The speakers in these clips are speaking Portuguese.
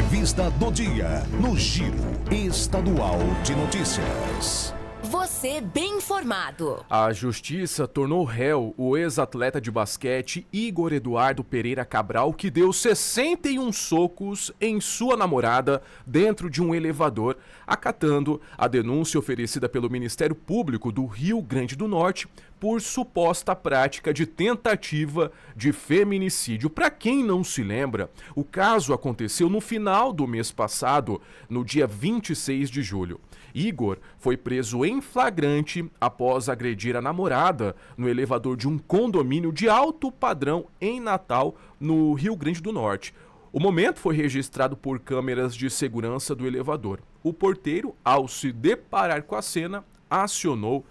Entrevista do dia, no Giro Estadual de Notícias. Você bem informado. A justiça tornou réu o ex-atleta de basquete Igor Eduardo Pereira Cabral, que deu 61 socos em sua namorada dentro de um elevador, acatando a denúncia oferecida pelo Ministério Público do Rio Grande do Norte por suposta prática de tentativa de feminicídio. Para quem não se lembra, o caso aconteceu no final do mês passado, no dia 26 de julho. Igor foi preso em flagrante após agredir a namorada no elevador de um condomínio de alto padrão em Natal, no Rio Grande do Norte. O momento foi registrado por câmeras de segurança do elevador. O porteiro, ao se deparar com a cena, acionou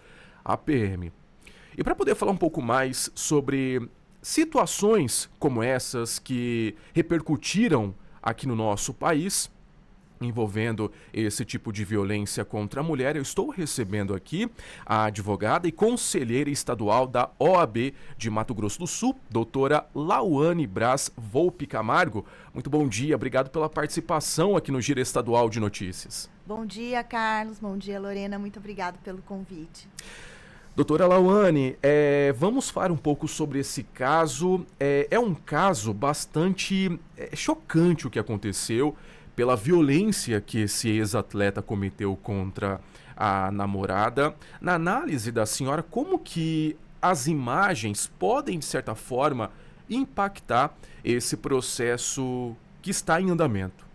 a PM. E para poder falar um pouco mais sobre situações como essas que repercutiram aqui no nosso país, envolvendo esse tipo de violência contra a mulher, eu estou recebendo aqui a advogada e conselheira estadual da OAB de Mato Grosso do Sul, doutora Lauane Braz Volpe Camargo. Muito bom dia, obrigado pela participação aqui no Giro Estadual de Notícias. Bom dia, Carlos, bom dia, Lorena, muito obrigado pelo convite. Doutora Lauane, vamos falar um pouco sobre esse caso. É um caso bastante chocante o que aconteceu, pela violência que esse ex-atleta cometeu contra a namorada. Na análise da senhora, como que as imagens podem, de certa forma, impactar esse processo que está em andamento?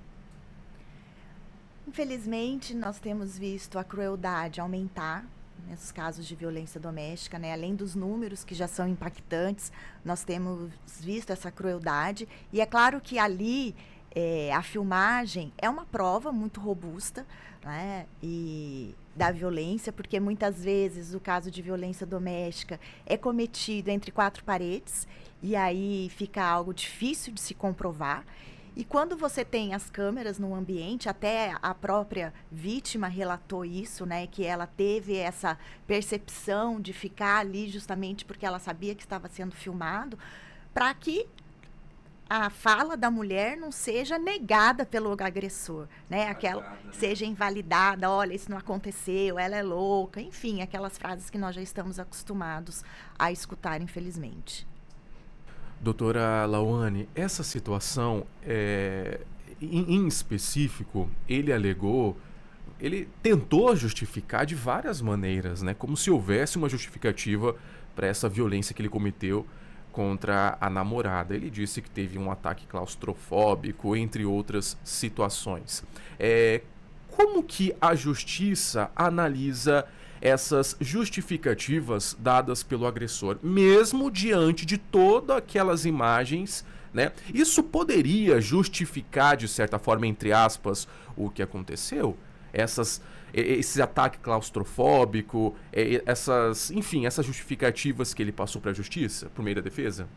Infelizmente, nós temos visto a crueldade aumentar nesses casos de violência doméstica, né? Além dos números que já são impactantes, nós temos visto essa crueldade. E é claro que ali a filmagem é uma prova muito robusta, né? E da violência, porque muitas vezes o caso de violência doméstica é cometido entre quatro paredes e aí fica algo difícil de se comprovar. E quando você tem as câmeras no ambiente, até a própria vítima relatou isso, né, que ela teve essa percepção de ficar ali justamente porque ela sabia que estava sendo filmado, para que a fala da mulher não seja negada pelo agressor, né? Aquela seja invalidada, olha, isso não aconteceu, ela é louca, enfim, aquelas frases que nós já estamos acostumados a escutar, infelizmente. Doutora Lauane, essa situação, em específico, ele tentou justificar de várias maneiras, né? Como se houvesse uma justificativa para essa violência que ele cometeu contra a namorada. Ele disse que teve um ataque claustrofóbico, entre outras situações. Como que a justiça analisa essas justificativas dadas pelo agressor, mesmo diante de todas aquelas imagens, né? Isso poderia justificar, de certa forma, entre aspas, o que aconteceu? Esse ataque claustrofóbico, essas justificativas que ele passou para a justiça, por meio da defesa?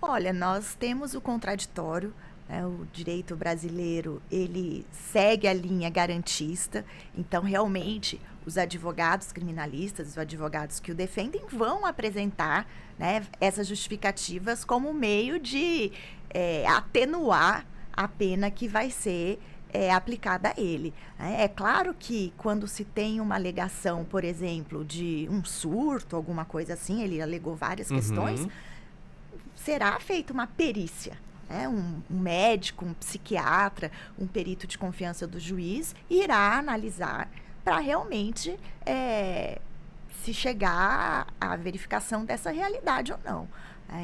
Olha, nós temos o contraditório, né? O direito brasileiro, ele segue a linha garantista, então realmente os advogados criminalistas, os advogados que o defendem vão apresentar, né, essas justificativas como meio de atenuar a pena que vai ser aplicada a ele. É claro que quando se tem uma alegação, por exemplo, de um surto, alguma coisa assim, ele alegou várias questões, será feita uma perícia. Um médico, um psiquiatra, um perito de confiança do juiz irá analisar para realmente se chegar à verificação dessa realidade ou não.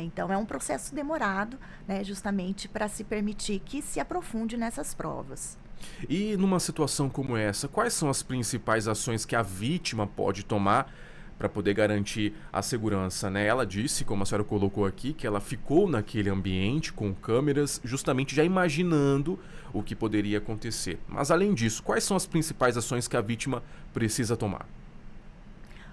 Então, é um processo demorado, né, justamente para se permitir que se aprofunde nessas provas. E numa situação como essa, quais são as principais ações que a vítima pode tomar para poder garantir a segurança, né? Ela disse, como a senhora colocou aqui, que ela ficou naquele ambiente com câmeras, justamente já imaginando o que poderia acontecer. Mas além disso, quais são as principais ações que a vítima precisa tomar?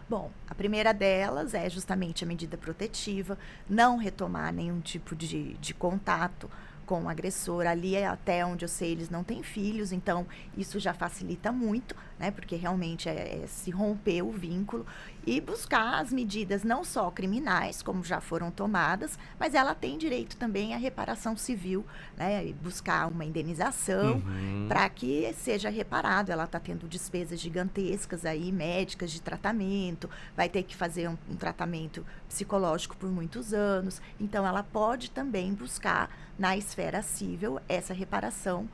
Bom, a primeira delas é justamente a medida protetiva, não retomar nenhum tipo de contato com o agressor. Ali, até onde eu sei, eles não têm filhos, então isso já facilita muito, né? Porque realmente é se romper o vínculo e buscar as medidas não só criminais, como já foram tomadas, mas ela tem direito também à reparação civil, né? E buscar uma indenização para que seja reparado. Ela está tendo despesas gigantescas aí, médicas, de tratamento, vai ter que fazer um tratamento psicológico por muitos anos. Então, ela pode também buscar na esfera civil essa reparação,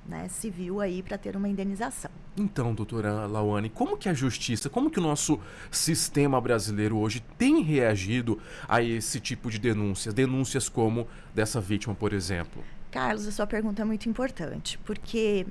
né, civil aí para ter uma indenização. Então, doutora Lauane, como que a justiça, como que o nosso sistema brasileiro hoje tem reagido a esse tipo de denúncias? Denúncias como dessa vítima, por exemplo? Carlos, a sua pergunta é muito importante, porque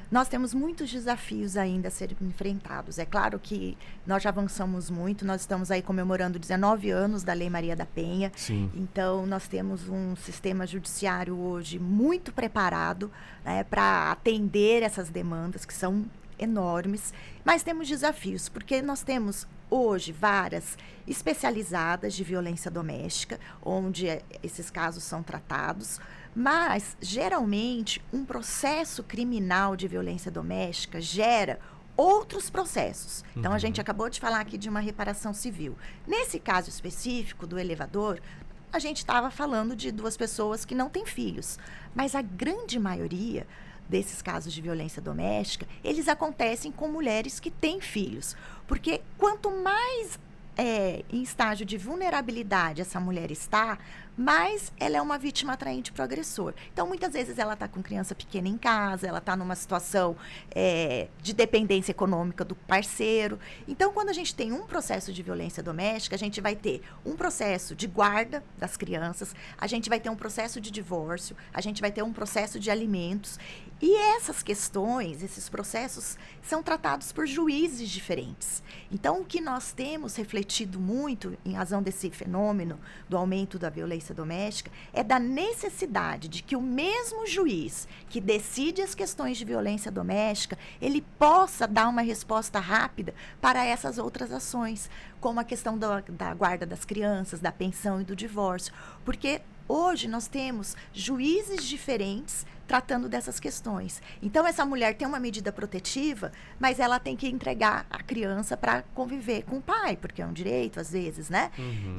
nós temos muitos desafios ainda a serem enfrentados. É claro que nós já avançamos muito, nós estamos aí comemorando 19 anos da Lei Maria da Penha. Sim. Então, nós temos um sistema judiciário hoje muito preparado, né, para atender essas demandas que são enormes, mas temos desafios, porque nós temos hoje varas especializadas de violência doméstica, onde esses casos são tratados. Mas, geralmente, um processo criminal de violência doméstica gera outros processos. Então, a gente acabou de falar aqui de uma reparação civil. Nesse caso específico do elevador, a gente estava falando de duas pessoas que não têm filhos. Mas a grande maioria desses casos de violência doméstica, eles acontecem com mulheres que têm filhos. Porque quanto mais em estágio de vulnerabilidade essa mulher está, mas ela é uma vítima atraente para o agressor. Então, muitas vezes ela está com criança pequena em casa, ela está numa situação de dependência econômica do parceiro. Então, quando a gente tem um processo de violência doméstica, a gente vai ter um processo de guarda das crianças, a gente vai ter um processo de divórcio, a gente vai ter um processo de alimentos. E essas questões, esses processos, são tratados por juízes diferentes. Então, o que nós temos refletido muito, em razão desse fenômeno do aumento da violência doméstica, é da necessidade de que o mesmo juiz que decide as questões de violência doméstica, ele possa dar uma resposta rápida para essas outras ações, como a questão da guarda das crianças, da pensão e do divórcio. Porque hoje nós temos juízes diferentes tratando dessas questões. Então, essa mulher tem uma medida protetiva, mas ela tem que entregar a criança para conviver com o pai, porque é um direito, às vezes, né?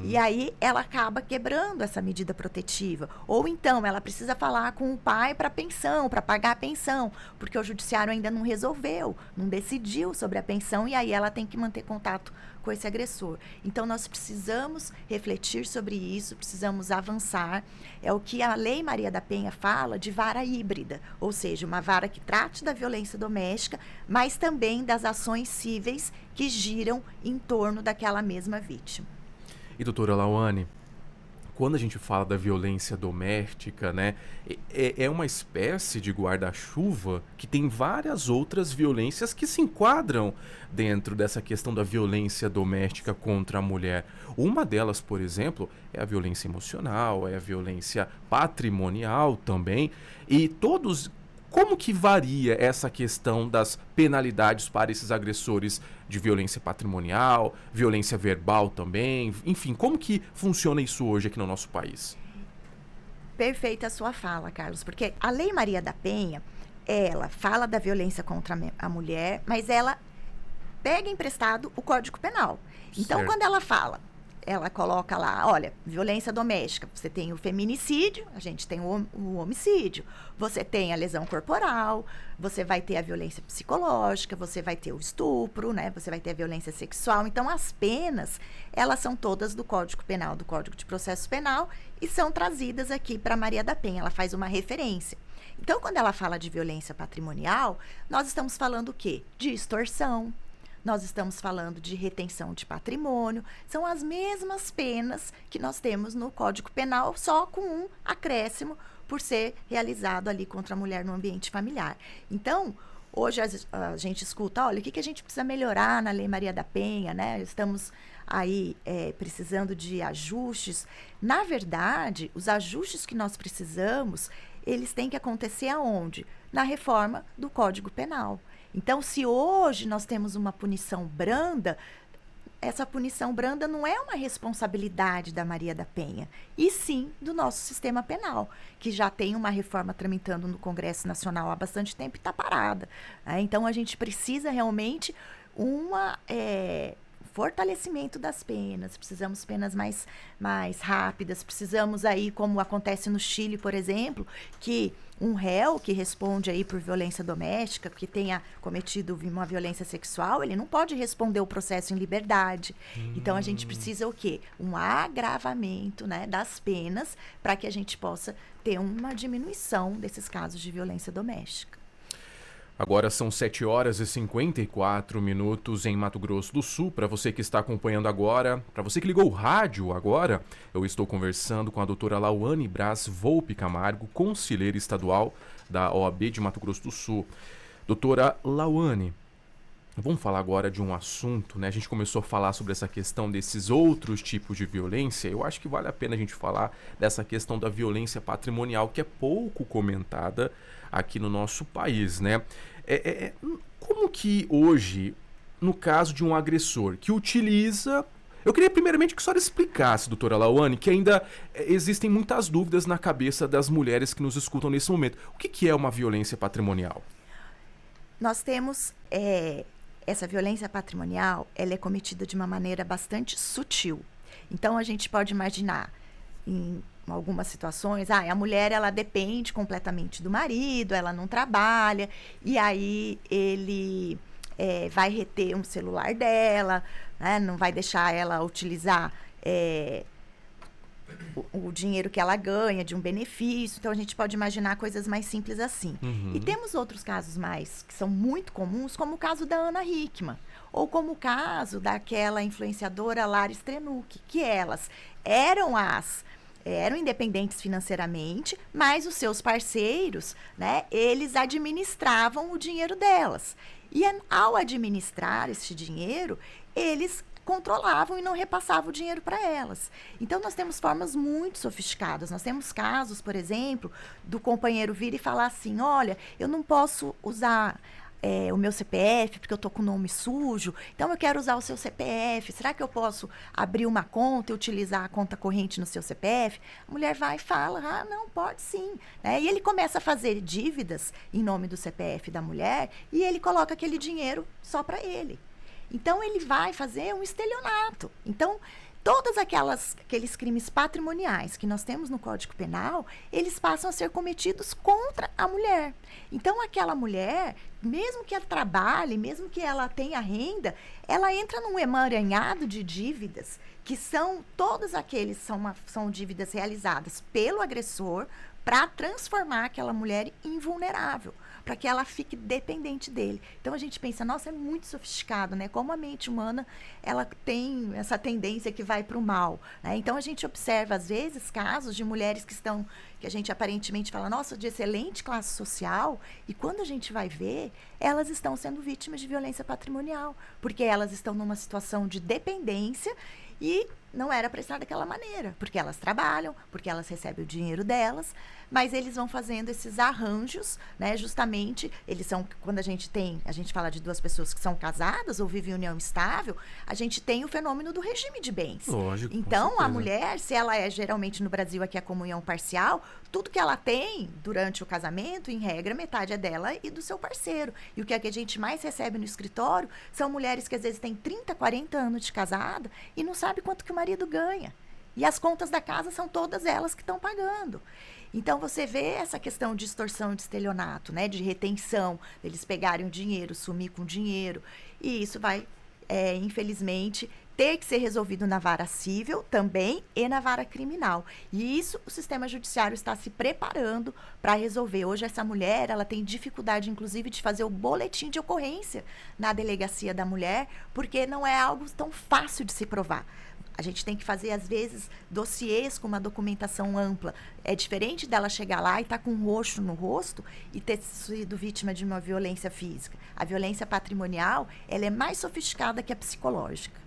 E aí, ela acaba quebrando essa medida protetiva. Ou então, ela precisa falar com o pai para pensão, para pagar a pensão, porque o judiciário ainda não resolveu, não decidiu sobre a pensão, e aí ela tem que manter contato com esse agressor. Então, nós precisamos refletir sobre isso, precisamos avançar. É o que a Lei Maria da Penha fala de vara híbrida, ou seja, uma vara que trate da violência doméstica, mas também das ações cíveis que giram em torno daquela mesma vítima. E, doutora Lauane, quando a gente fala da violência doméstica, né, é uma espécie de guarda-chuva que tem várias outras violências que se enquadram dentro dessa questão da violência doméstica contra a mulher. Uma delas, por exemplo, é a violência emocional, é a violência patrimonial também, e todos... Como que varia essa questão das penalidades para esses agressores de violência patrimonial, violência verbal também? Enfim, como que funciona isso hoje aqui no nosso país? Perfeita a sua fala, Carlos, porque a Lei Maria da Penha, ela fala da violência contra a mulher, mas ela pega emprestado o Código Penal. Então, quando ela fala, ela coloca lá, olha, violência doméstica, você tem o feminicídio, a gente tem o homicídio, você tem a lesão corporal, você vai ter a violência psicológica, você vai ter o estupro, né? Você vai ter a violência sexual. Então, as penas, elas são todas do Código Penal, do Código de Processo Penal, e são trazidas aqui para Maria da Penha, ela faz uma referência. Então, quando ela fala de violência patrimonial, nós estamos falando o quê? De extorsão. Nós estamos falando de retenção de patrimônio, são as mesmas penas que nós temos no Código Penal, só com um acréscimo por ser realizado ali contra a mulher no ambiente familiar. Então, hoje a gente escuta, olha, o que a gente precisa melhorar na Lei Maria da Penha, né? Estamos aí precisando de ajustes. Na verdade, os ajustes que nós precisamos, eles têm que acontecer aonde? Na reforma do Código Penal. Então, se hoje nós temos uma punição branda, essa punição branda não é uma responsabilidade da Maria da Penha, e sim do nosso sistema penal, que já tem uma reforma tramitando no Congresso Nacional há bastante tempo e está parada. Né? Então, a gente precisa realmente fortalecimento das penas, precisamos penas mais rápidas, precisamos aí, como acontece no Chile, por exemplo, que um réu que responde aí por violência doméstica, que tenha cometido uma violência sexual, ele não pode responder o processo em liberdade. Então, a gente precisa o quê? Um agravamento, né, das penas para que a gente possa ter uma diminuição desses casos de violência doméstica. Agora são 7 horas e 54 minutos em Mato Grosso do Sul. Para você que está acompanhando agora, para você que ligou o rádio agora, eu estou conversando com a doutora Lauane Braz Volpe Camargo, conselheira estadual da OAB de Mato Grosso do Sul. Doutora Lauane, vamos falar agora de um assunto, né? A gente começou a falar sobre essa questão desses outros tipos de violência. Eu acho que vale a pena a gente falar dessa questão da violência patrimonial, que é pouco comentada aqui no nosso país, né? Como que hoje, no caso de um agressor que utiliza... Eu queria primeiramente que a senhora explicasse, doutora Lauane, que ainda existem muitas dúvidas na cabeça das mulheres que nos escutam nesse momento. O que é uma violência patrimonial? Nós temos... Essa violência patrimonial, ela é cometida de uma maneira bastante sutil. Então, a gente pode imaginar, em algumas situações, a mulher, ela depende completamente do marido, ela não trabalha, e aí ele vai reter um celular dela, né, não vai deixar ela utilizar o dinheiro que ela ganha de um benefício. Então, a gente pode imaginar coisas mais simples assim. E temos outros casos que são muito comuns, como o caso da Ana Hickman, ou como o caso daquela influenciadora Lara Strenucci, que elas eram independentes financeiramente, mas os seus parceiros, né, eles administravam o dinheiro delas. E ao administrar esse dinheiro, eles controlavam e não repassavam o dinheiro para elas. Então, nós temos formas muito sofisticadas. Nós temos casos, por exemplo, do companheiro vir e falar assim, olha, eu não posso usar o meu CPF porque eu tô com o nome sujo, então eu quero usar o seu CPF. Será que eu posso abrir uma conta e utilizar a conta corrente no seu CPF? A mulher vai e fala, não, pode sim. Né? E ele começa a fazer dívidas em nome do CPF da mulher e ele coloca aquele dinheiro só para ele. Então, ele vai fazer um estelionato. Então, todos aqueles crimes patrimoniais que nós temos no Código Penal, eles passam a ser cometidos contra a mulher. Então, aquela mulher, mesmo que ela trabalhe, mesmo que ela tenha renda, ela entra num emaranhado de dívidas, que são são dívidas realizadas pelo agressor para transformar aquela mulher invulnerável, para que ela fique dependente dele. Então, a gente pensa, nossa, é muito sofisticado, né? Como a mente humana, ela tem essa tendência que vai para o mal. Né? Então, a gente observa, às vezes, casos de mulheres que a gente aparentemente fala, nossa, de excelente classe social, e quando a gente vai ver, elas estão sendo vítimas de violência patrimonial, porque elas estão numa situação de dependência e não era para estar daquela maneira, porque elas trabalham, porque elas recebem o dinheiro delas, mas eles vão fazendo esses arranjos, né? Justamente, quando a gente fala de duas pessoas que são casadas ou vivem em união estável, a gente tem o fenômeno do regime de bens. Lógico, então, a mulher, se ela geralmente no Brasil aqui a comunhão parcial, tudo que ela tem durante o casamento, em regra, metade é dela e do seu parceiro. E o que a gente mais recebe no escritório são mulheres que às vezes têm 30, 40 anos de casada e não sabe quanto que o marido ganha. E as contas da casa são todas elas que estão pagando. Então, você vê essa questão de extorsão, de estelionato, né? De retenção, eles pegarem o dinheiro, sumir com o dinheiro. E isso vai, infelizmente, ter que ser resolvido na vara civil também e na vara criminal. E isso o sistema judiciário está se preparando para resolver. Hoje, essa mulher, ela tem dificuldade, inclusive, de fazer o boletim de ocorrência na delegacia da mulher, porque não é algo tão fácil de se provar. A gente tem que fazer, às vezes, dossiês com uma documentação ampla. É diferente dela chegar lá e estar com um roxo no rosto e ter sido vítima de uma violência física. A violência patrimonial, ela é mais sofisticada que a psicológica.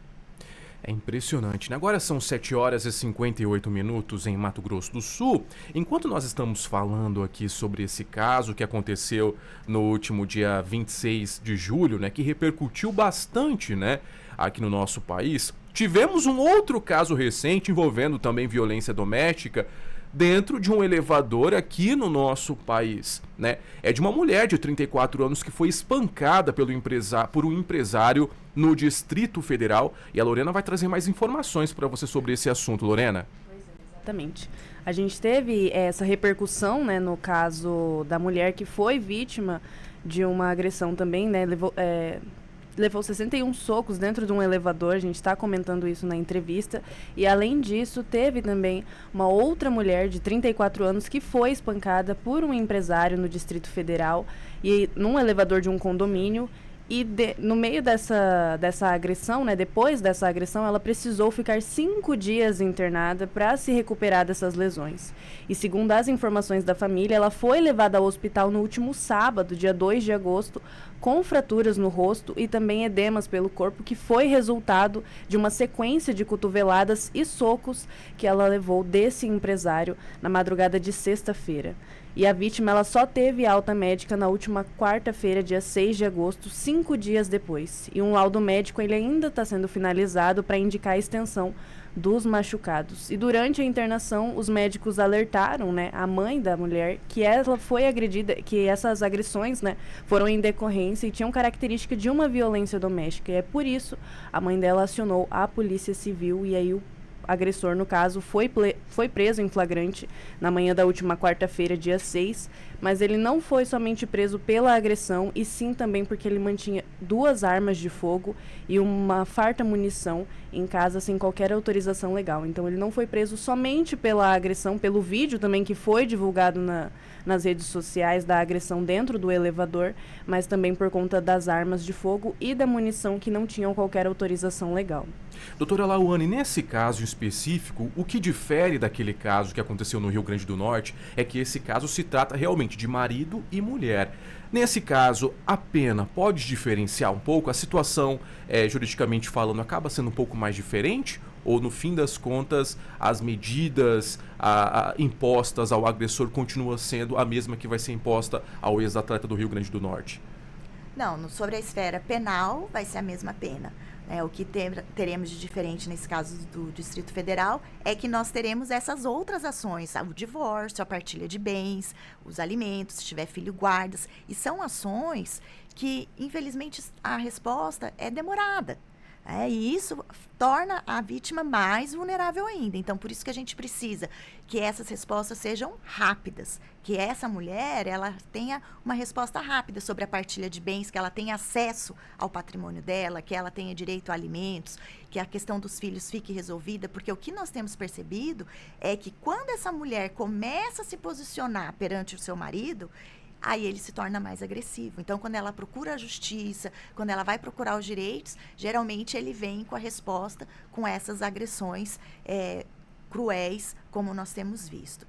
É impressionante, né? Agora são 7 horas e 58 minutos em Mato Grosso do Sul. Enquanto nós estamos falando aqui sobre esse caso que aconteceu no último dia 26 de julho, né? Que repercutiu bastante, né? aqui no nosso país, tivemos um outro caso recente envolvendo também violência doméstica dentro de um elevador aqui no nosso país, né? É de uma mulher de 34 anos que foi espancada por um empresário no Distrito Federal, e a Lorena vai trazer mais informações para você sobre esse assunto. Lorena? Exatamente. A gente teve essa repercussão, né, no caso da mulher que foi vítima de uma agressão também, né, levou 61 socos dentro de um elevador, a gente está comentando isso na entrevista, e além disso teve também uma outra mulher de 34 anos que foi espancada por um empresário no Distrito Federal, e num elevador de um condomínio. E no meio dessa agressão, né, depois dessa agressão, ela precisou ficar 5 dias internada para se recuperar dessas lesões. E segundo as informações da família, ela foi levada ao hospital no último sábado, dia 2 de agosto, com fraturas no rosto e também edemas pelo corpo, que foi resultado de uma sequência de cotoveladas e socos que ela levou desse empresário na madrugada de sexta-feira. E a vítima ela só teve alta médica na última quarta-feira, dia 6 de agosto, 5 dias depois. E um laudo médico ele ainda está sendo finalizado para indicar a extensão dos machucados. E durante a internação, os médicos alertaram, né, a mãe da mulher que ela foi agredida, que essas agressões, né, foram em decorrência e tinham característica de uma violência doméstica. E é por isso a mãe dela acionou a Polícia Civil, e aí o agressor, no caso, foi preso em flagrante na manhã da última quarta-feira, dia 6, mas ele não foi somente preso pela agressão, e sim também porque ele mantinha 2 armas de fogo e uma farta munição em casa sem qualquer autorização legal. Então ele não foi preso somente pela agressão, pelo vídeo também que foi divulgado nas redes sociais da agressão dentro do elevador, mas também por conta das armas de fogo e da munição que não tinham qualquer autorização legal. Doutora Lauane, nesse caso em específico, o que difere daquele caso que aconteceu no Rio Grande do Norte é que esse caso se trata realmente de marido e mulher. Nesse caso, a pena pode diferenciar um pouco? A situação, juridicamente falando, acaba sendo um pouco mais diferente? Ou, no fim das contas, as medidas impostas ao agressor continua sendo a mesma que vai ser imposta ao ex-atleta do Rio Grande do Norte? Não, sobre a esfera penal, vai ser a mesma pena. O que teremos de diferente nesse caso do Distrito Federal é que nós teremos essas outras ações, o divórcio, a partilha de bens, os alimentos, se tiver filho, guardas. E são ações que, infelizmente, a resposta é demorada. E isso torna a vítima mais vulnerável ainda. Então, por isso que a gente precisa que essas respostas sejam rápidas, que essa mulher ela tenha uma resposta rápida sobre a partilha de bens, que ela tenha acesso ao patrimônio dela, que ela tenha direito a alimentos, que a questão dos filhos fique resolvida, porque o que nós temos percebido é que quando essa mulher começa a se posicionar perante o seu marido, aí ele se torna mais agressivo. Então, quando ela procura a justiça, quando ela vai procurar os direitos, geralmente ele vem com a resposta com essas agressões cruéis, como nós temos visto.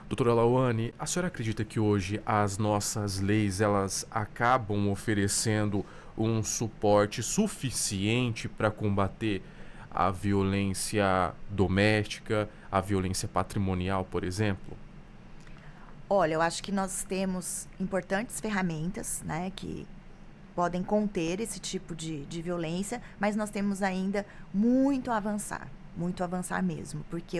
Doutora Lauane, a senhora acredita que hoje as nossas leis elas acabam oferecendo um suporte suficiente para combater a violência doméstica, a violência patrimonial, por exemplo? Olha, eu acho que nós temos importantes ferramentas, né, que podem conter esse tipo de violência, mas nós temos ainda muito a avançar mesmo, porque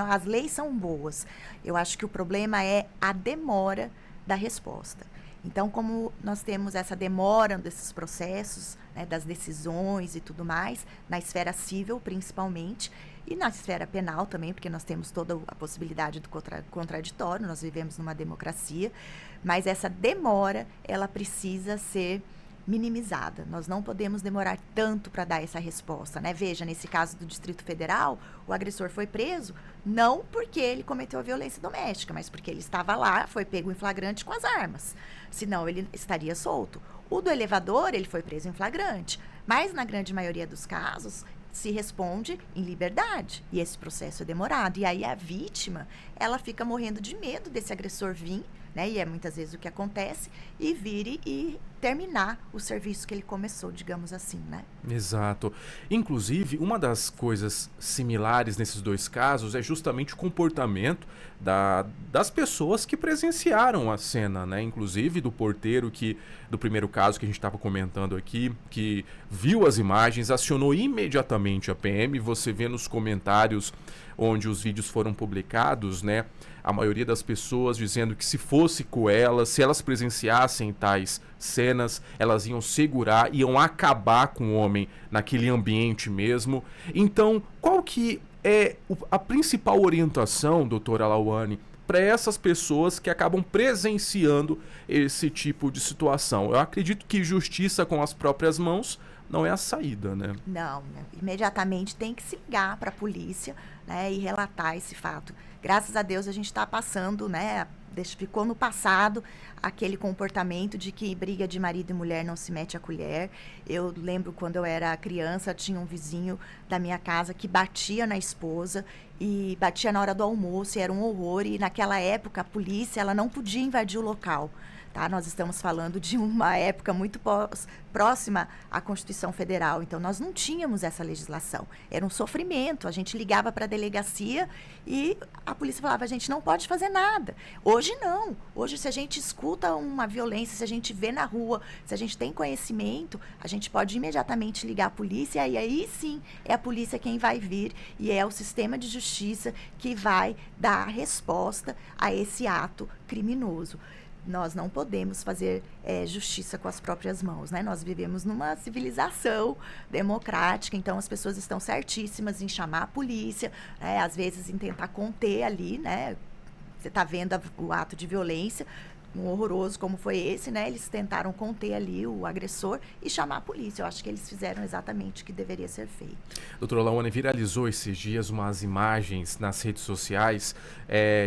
as leis são boas. Eu acho que o problema é a demora da resposta. Então, como nós temos essa demora desses processos, né, das decisões e tudo mais, na esfera civil principalmente, e na esfera penal também, porque nós temos toda a possibilidade do contraditório, nós vivemos numa democracia, mas essa demora, ela precisa ser minimizada. Nós não podemos demorar tanto para dar essa resposta, né? Veja, nesse caso do Distrito Federal, o agressor foi preso não porque ele cometeu a violência doméstica, mas porque ele estava lá, foi pego em flagrante com as armas. Senão, ele estaria solto. O do elevador, ele foi preso em flagrante, mas na grande maioria dos casos se responde em liberdade, e esse processo é demorado. E aí a vítima, ela fica morrendo de medo desse agressor vir, né? E é muitas vezes o que acontece, e vire e terminar o serviço que ele começou, digamos assim, né? Exato. Inclusive, uma das coisas similares nesses dois casos é justamente o comportamento das pessoas que presenciaram a cena, né? Inclusive do porteiro do primeiro caso que a gente estava comentando aqui, que viu as imagens, acionou imediatamente a PM. Você vê nos comentários onde os vídeos foram publicados, né? A maioria das pessoas dizendo que se fosse com elas, se elas presenciassem tais cenas, elas iam segurar, iam acabar com o homem naquele ambiente mesmo. Então, qual que é a principal orientação, doutora Lauane, para essas pessoas que acabam presenciando esse tipo de situação? Eu acredito que justiça com as próprias mãos não é a saída, né? Não, né? Imediatamente tem que se ligar para a polícia, né, e relatar esse fato. Graças a Deus a gente está passando, né? Ficou no passado aquele comportamento de que briga de marido e mulher não se mete a colher. Eu lembro quando eu era criança, tinha um vizinho da minha casa que batia na esposa e batia na hora do almoço, e era um horror. E naquela época a polícia ela não podia invadir o local. Tá? Nós estamos falando de uma época muito próxima à Constituição Federal, então nós não tínhamos essa legislação. Era um sofrimento, a gente ligava para a delegacia e a polícia falava, a gente não pode fazer nada. Hoje não, hoje se a gente escuta uma violência, se a gente vê na rua, se a gente tem conhecimento, a gente pode imediatamente ligar a polícia e aí sim é a polícia quem vai vir e é o sistema de justiça que vai dar a resposta a esse ato criminoso. Nós não podemos fazer justiça com as próprias mãos, né? Nós vivemos numa civilização democrática, então as pessoas estão certíssimas em chamar a polícia, né? Às vezes em tentar conter ali, né? Você está vendo o ato de violência, um horroroso como foi esse, né? Eles tentaram conter ali o agressor e chamar a polícia. Eu acho que eles fizeram exatamente o que deveria ser feito. Doutora Lauane, viralizou esses dias umas imagens nas redes sociais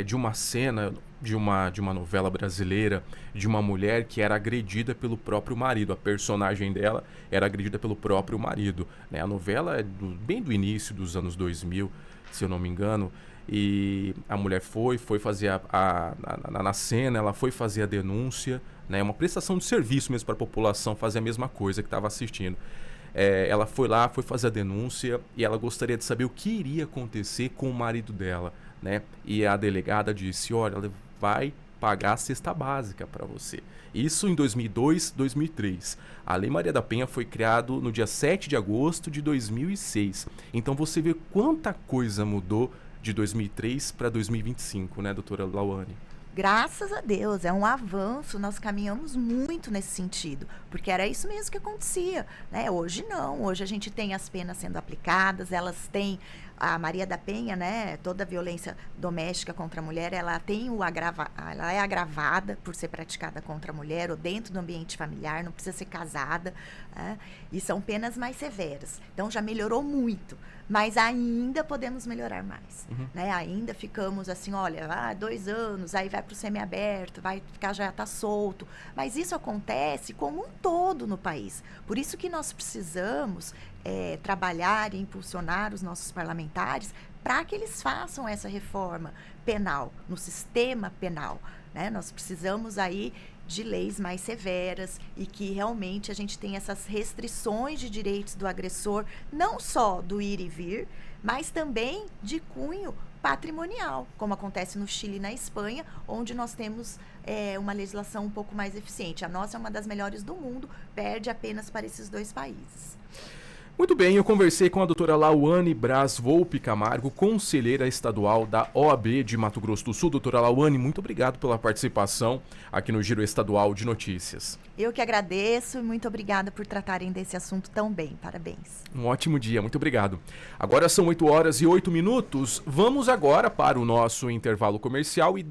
de uma cena de uma novela brasileira, de uma mulher que era agredida pelo próprio marido. A personagem dela era agredida pelo próprio marido, né? A novela é bem do início dos anos 2000, se eu não me engano. E a mulher foi fazer na cena, ela foi fazer a denúncia, né? Uma prestação de serviço mesmo para a população fazer a mesma coisa que estava assistindo. Ela foi lá, foi fazer a denúncia e ela gostaria de saber o que iria acontecer com o marido dela, né? E a delegada disse, olha, ela vai pagar a cesta básica para você. Isso em 2002, 2003. A Lei Maria da Penha foi criada no dia 7 de agosto de 2006. Então você vê quanta coisa mudou de 2003 para 2025, né, doutora Lauane? Graças a Deus, é um avanço, nós caminhamos muito nesse sentido, porque era isso mesmo que acontecia, né? Hoje não, hoje a gente tem as penas sendo aplicadas, elas têm a Maria da Penha, né? Toda violência doméstica contra a mulher, ela é agravada por ser praticada contra a mulher ou dentro do ambiente familiar, não precisa ser casada, né? E são penas mais severas. Então já melhorou muito, mas ainda podemos melhorar mais, né? Ainda ficamos assim, olha, 2 anos, aí vai para o semiaberto, vai ficar, já está solto. Mas isso acontece como um todo no país. Por isso que nós precisamos trabalhar e impulsionar os nossos parlamentares para que eles façam essa reforma penal, no sistema penal, né? Nós precisamos aí de leis mais severas e que realmente a gente tenha essas restrições de direitos do agressor, não só do ir e vir, mas também de cunho patrimonial, como acontece no Chile e na Espanha, onde nós temos uma legislação um pouco mais eficiente. A nossa é uma das melhores do mundo, perde apenas para esses 2 países. Muito bem, eu conversei com a doutora Lauane Braz Volpe Camargo, conselheira estadual da OAB de Mato Grosso do Sul. Doutora Lauane, muito obrigado pela participação aqui no Giro Estadual de Notícias. Eu que agradeço e muito obrigada por tratarem desse assunto tão bem. Parabéns. Um ótimo dia, muito obrigado. Agora são 8h08. Vamos agora para o nosso intervalo comercial e